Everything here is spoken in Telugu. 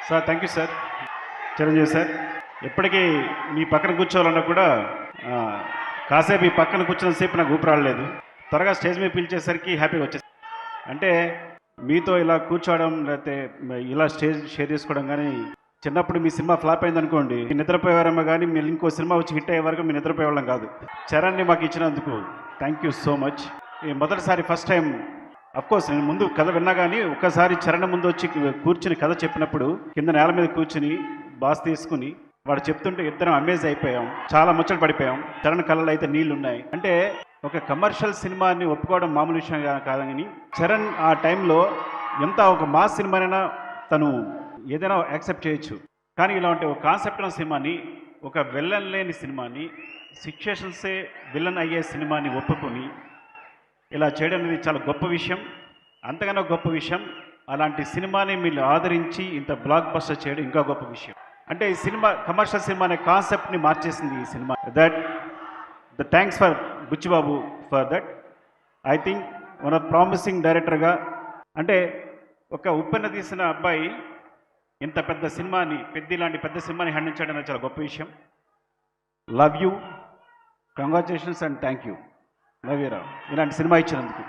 Sir thank you sir. Chiranjeevi sir, ఎప్పటికీ మీ పక్కన కూర్చోవాలన్నా కూడా ఆ, కాసేపు ఈ పక్కన కూర్చున్నంతసేపు నాకు ఊపిరాడలేదు. త్వరగా స్టేజ్ మీద పిలిచేసరికి హ్యాపీగా వచ్చేసి అంటే మీతో ఇలా కూర్చోవడం లేకపోతే ఇలా స్టేజ్ షేర్ చేసుకోవడం కానీ చిన్నప్పుడు మీ సినిమా ఫ్లాప్ అయిందనుకోండి, మీ నిద్రపోయేవారేమో కానీ మీరు ఇంకో సినిమా వచ్చి హిట్ అయ్యే వరకు మీరు నిద్రపోయేవాళ్ళం కాదు. చరణ్ని మాకు ఇచ్చినందుకు థ్యాంక్ యూ సో మచ్. ఈ మొదటిసారి ఫస్ట్ టైం కోర్స్ నేను ముందు కథ విన్నా కానీ ఒక్కసారి చరణ్ ముందు వచ్చి కూర్చుని కథ చెప్పినప్పుడు కింద నేల మీద కూర్చుని బాస్ తీసుకుని వాడు చెప్తుంటే ఇద్దరం అమేజ్ అయిపోయాం, చాలా ముచ్చట పడిపోయాం. చరణ్ కళ్ళలో అయితే నీళ్ళు ఉన్నాయి. అంటే ఒక కమర్షియల్ సినిమాని ఒప్పుకోవడం మామూలు విషయం కాదని చరణ్ ఆ టైంలో ఎంత ఒక మాస్ సినిమానైనా తను ఏదైనా యాక్సెప్ట్ చేయొచ్చు, కానీ ఇలాంటి ఒక కాన్సెప్ట్ ఉన్న సినిమాని, ఒక విలన్ లేని సినిమాని, సిచ్యుయేషన్సే విలన్ అయ్యే సినిమాని ఒప్పుకొని ఇలా చేయడం అనేది చాలా గొప్ప విషయం. అంతకన్నా గొప్ప విషయం అలాంటి సినిమాని మీరు ఆదరించి ఇంత బ్లాక్ బస్టర్ చేయడం ఇంకా గొప్ప విషయం. అంటే ఈ సినిమా కమర్షియల్ సినిమా అనే కాన్సెప్ట్ని మార్చేసింది ఈ సినిమా. The thanks for Buchibabu for that. I think one of promising డైరెక్టర్గా, అంటే ఒక ఉప్పెన తీసిన అబ్బాయి ఇంత పెద్ద సినిమాని, ఇలాంటి పెద్ద సినిమాని హ్యాండిల్ చేయడం అనేది చాలా గొప్ప విషయం. Love you, congratulations and thank you. Love you రా ఇలాంటి సినిమా ఇచ్చినందుకు.